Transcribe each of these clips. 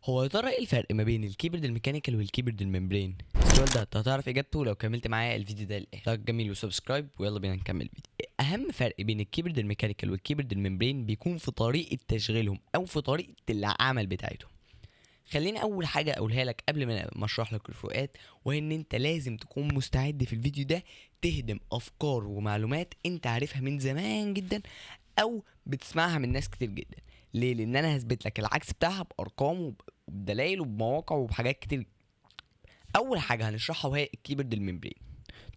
هو يا ترى ايه الفرق ما بين الكيبورد الميكانيكال والكيبورد الممبرين؟ السؤال ده انت هتعرف اجابته لو كملت معايا الفيديو ده للاخر. لايك جميل وسبسكرايب ويلا بينا نكمل الفيديو. اهم فرق بين الكيبورد الميكانيكال والكيبورد الممبرين بيكون في طريقه تشغيلهم او في طريقه العمل بتاعتهم. خليني اول حاجه اقولها لك قبل ما اشرح لك الفروقات، وهي ان انت لازم تكون مستعد في الفيديو ده تهدم افكار ومعلومات انت عارفها من زمان جدا او بتسمعها من ناس كتير جدا. ليه؟ لان انا هثبت لك العكس بتاعها بارقام وبدلائل وبمواقع وبحاجات كتير. اول حاجه هنشرحها وهي الكيبورد الممبرين.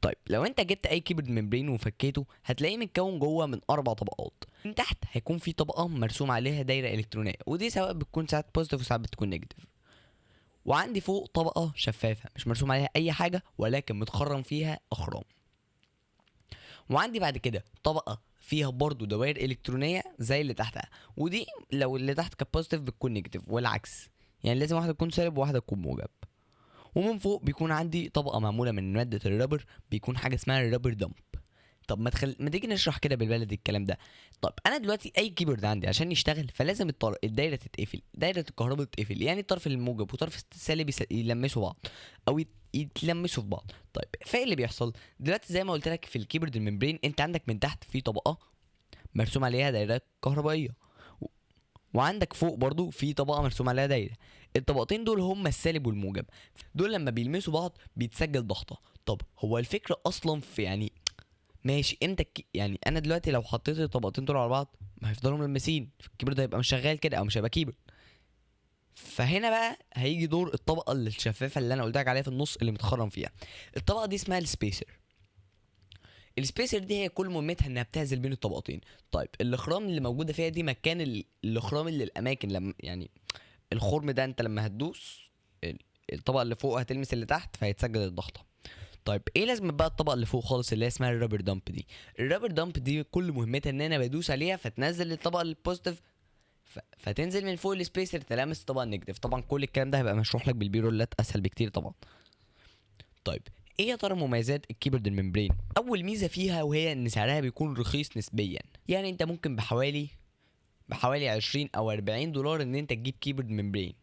طيب لو انت جبت اي كيبورد ممبرين وفكيته هتلاقيه متكون جوه من 4 طبقات. من تحت هيكون في طبقه مرسوم عليها دايره الكترونيه، ودي سواء بتكون ساعات بوزيتيف وساعات بتكون نيجاتيف. وعندي فوق طبقه شفافه مش مرسوم عليها اي حاجه ولكن متخرم فيها اخرام. وعندي بعد كده طبقه فيها برضو دوائر الكترونيه زي اللي تحتها، ودي لو اللي تحت كانت بوزيتيف بتكون نيجاتيف والعكس، يعني لازم واحده تكون سالب وواحده تكون موجب. ومن فوق بيكون عندي طبقه معموله من ماده الرابر، بيكون حاجه اسمها الرابر دمب. طب ما تيجي نشرح كده بالبلدي الكلام ده. طب انا دلوقتي اي كيبورد عندي عشان يشتغل فلازم الدايره تتقفل، دايره الكهرباء تتقفل، يعني الطرف الموجب وطرف السالب يلمسوا بعض او يتلمسوا في بعض. طيب فايه اللي بيحصل دلوقتي؟ زي ما قلت لك في الكيبورد الممبرين انت عندك من تحت في طبقه مرسوم عليها دايره كهربائيه، و- وعندك فوق برضو في طبقه مرسوم عليها دايره. الطبقتين دول هما السالب والموجب، دول لما بيلمسوا بعض بيتسجل ضغطه. طب هو الفكره اصلا في يعني ماشي امتى يعني انا دلوقتي لو حطيت الطبقتين دول على بعض ما هيفضلوا ملمسين، الكيبورد هيبقى مش شغال كده او مش هيبقى كيبورد. فهنا بقى هيجي دور الطبقه الشفافه اللي انا قلت لك عليها في النص اللي متخرم فيها. الطبقه دي اسمها السبيسر. السبيسر دي هي كل مهمتها انها بتعزل بين الطبقتين. طيب الاخرام اللي موجوده فيها دي مكان الاخرام اللي الاماكن لما يعني الخرم ده انت لما هتدوس الطبقه اللي فوق هتلمس اللي تحت فهيتسجل الضغطه. طيب ايه لازم بقى الطبقه اللي فوق خالص اللي هي اسمها الرابر دامب دي؟ الرابر دامب دي كل مهمتها ان انا بدوس عليها فتنزل الطبقه البوزيتيف، فتنزل من فوق السبيسر تلامس الطبقه النيجاتيف. طبعا كل الكلام ده هيبقى مشروح لك بالبيرولات اسهل بكتير طبعا. طيب ايه يا ترى مميزات الكيبورد الممبرين؟ اول ميزه فيها وهي ان سعرها بيكون رخيص نسبيا، يعني انت ممكن بحوالي 20 او 40 دولار ان انت تجيب كيبورد ممبرين،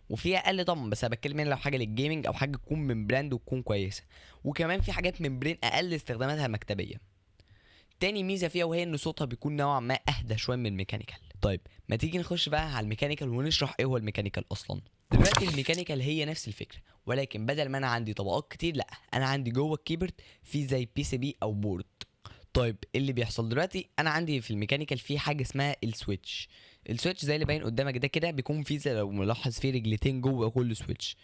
وفي اقل طبعا بس انا بتكلم هنا لو حاجه للجيمنج او حاجه تكون من براند وتكون كويسه. وكمان في حاجات من برين اقل استخداماتها مكتبيه. تاني ميزه فيها وهي ان صوتها بيكون نوعا ما اهدى شويه من الميكانيكال. طيب ما تيجي نخش بقى على الميكانيكال ونشرح ايه هو الميكانيكال اصلا. دلوقتي الميكانيكال هي نفس الفكره، ولكن بدل ما انا عندي طبقات كتير لا انا عندي جوه الكيبورد في زي بي سي بي او بورد. طيب إيه اللي بيحصل دلوقتي؟ انا عندي في الميكانيكال في حاجه اسمها السويتش. السويتش زي اللي باين قدامك ده كده بيكون فيه زي لو ملاحظ فيه رجلتين جوه كل سويتش.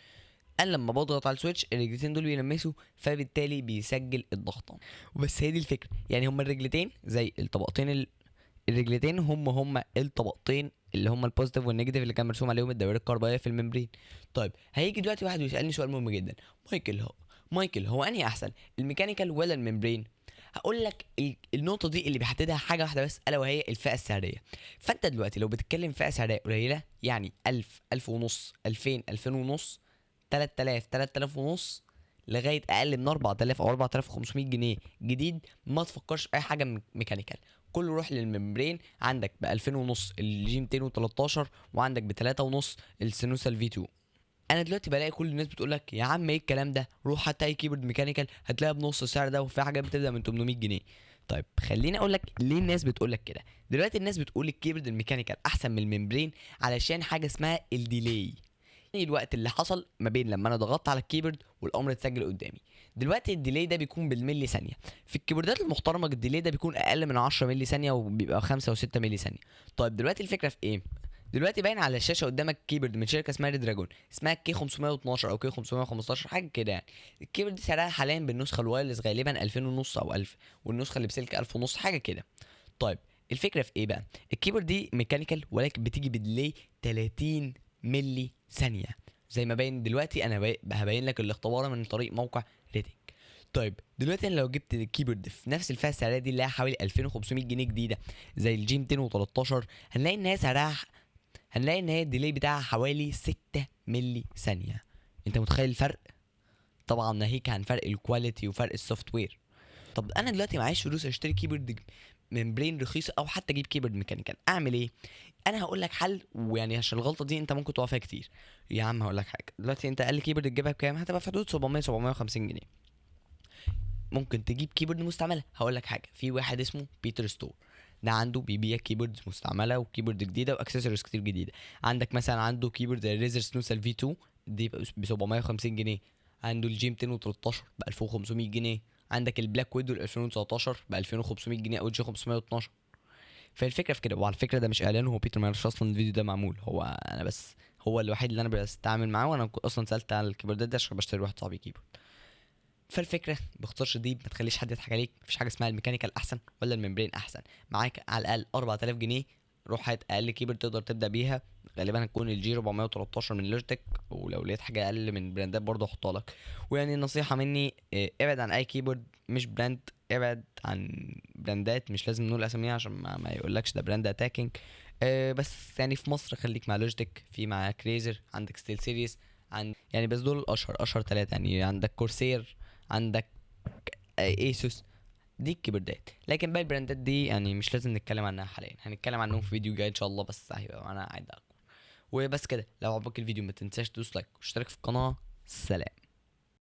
انا لما بضغط على السويتش الرجلتين دول بيلمسوا فبالتالي بيسجل الضغطه. وبس هي دي الفكره، يعني هما الرجلتين زي الطبقتين الرجلتين هما الطبقتين اللي هما البوزيتيف والنيجاتيف اللي كان مرسوم عليهم الدوائر الكهربائيه في الممبرين. طيب هيجي دلوقتي واحد ويسالني سؤال مهم جدا: مايكل هو انهي احسن، الميكانيكال ولا الممبرين؟ هقول لك النقطه دي اللي بيحددها حاجه واحده بس الا وهي الفئه السعريه. فانت دلوقتي لو بتتكلم فئه سعريه قليله يعني 1000 1000 ونص 2000 2000 ونص 3000 3000 ونص لغايه اقل من 4000 او 4500 جنيه جديد، ما تفكرش في اي حاجه ميكانيكال. كله روح للممبرين. عندك ب 2000 ونص الجي 213 وعندك ب 3 ونص السينوسا الفي 2. انا دلوقتي بلاقي كل الناس بتقول لك يا عم ايه الكلام ده، روح حتى اي كيبورد ميكانيكال هتلاقيها بنص السعر ده وفي حاجات بتبدا من 800 جنيه. طيب خليني اقول لك ليه الناس بتقول لك كده. دلوقتي الناس بتقول الكيبورد الميكانيكال احسن من الممبرين علشان حاجه اسمها الديلي، يعني الوقت اللي حصل ما بين لما انا ضغطت على الكيبورد والامر اتسجل قدامي. دلوقتي الديلي ده بيكون بالملي ثانيه. في الكيبوردات المحترمه الديلي ده بيكون اقل من 10 ملي ثانيه وبيبقى 5 و6 ملي ثانيه. طيب دلوقتي الفكره في ايه؟ دلوقتي باين على الشاشه قدامك كيبورد من شركه اسمها ريد دراجون، اسمها كي 512 او كي 515 حاجه كده يعني. الكيبورد دي سعرها حاليا بالنسخه الوايرلس غالبا 2000 ونص او 1000، والنسخه اللي بسلك 1000 ونص حاجه كده. طيب الفكره في ايه بقى؟ الكيبورد دي ميكانيكال ولكن بتيجي بديلي 30 ملي ثانيه. زي ما باين دلوقتي انا هبين لك الاختبار من طريق موقع ريتنج. طيب دلوقتي انا لو جبت الكيبورد في نفس الفئه السعريه دي اللي هي حوالي 2500 جنيه جديده زي الجي 213 هنلاقي ان هي الديلي بتاعها حوالي 6 ملي ثانيه. انت متخيل الفرق؟ طبعا ناهيك عن فرق الكواليتي وفرق السوفت وير. طب انا دلوقتي معيش فلوس اشتري كيبورد ممبرين رخيصه او حتى اجيب كيبورد ميكانيكال، اعمل ايه؟ انا هقول لك حل، ويعني عشان الغلطه دي انت ممكن تقع فيها كتير. يا عم هقول لك حاجه، دلوقتي انت اقل كيبورد تجيبها بكام؟ هتبقى في حدود 700 750 جنيه. ممكن تجيب كيبورد مستعمله. هقول لك حاجه، في واحد اسمه بيتر ستور، ده عنده بيبيع كيبوردز مستعمله وكيبورد جديده واكسسوارز كتير جديده. عندك مثلا عنده كيبورد زي الريزر سنوسل في 2، دي ب 750 جنيه. عنده الجي 213 ب 1500 جنيه. عندك البلاك ويدو ال 2019 ب 2500 جنيه، او الجي 512. فالفكره في كده. وعلى فكره ده مش اعلان، هو بيتر ما يعرفش اصلا الفيديو ده معمول، هو انا بس، هو الوحيد اللي انا بستعمل معاه، وانا اصلا سالت على الكيبوردات ده عشان بشتري واحد صاحبي كيبورد. فالفكره باختصار شديد، ما تخليش حد يضحك عليك، مفيش حاجه اسمها الميكانيكال احسن ولا الممبرين احسن. معاك على الاقل 4000 جنيه، روح هات اقل كيبورد تقدر تبدا بيها. غالبا هتكون الجي 413 من لوجيتك، ولو لقيت حاجه اقل من براندات برضه احطها لك. ويعني نصيحه مني، ابعد عن اي كيبورد مش براند، ابعد عن براندات مش لازم نقول اساميها عشان ما يقولكش ده براند اتاكينج. بس يعني في مصر خليك مع لوجيتك، في معاك ريزر، عندك ستيل سيريس، عن يعني بس دول اشهر ثلاثه. يعني عندك كورسير، عندك ايسوس، دي الكيبوردات. لكن باقي البراندات دي يعني مش لازم نتكلم عنها حاليا، هنتكلم عنهم في فيديو جاي ان شاء الله، بس هيبقى انا قاعد اكبر. وبس كده، لو عجبك الفيديو ما تنساش تدوس لايك واشترك في القناه. سلام.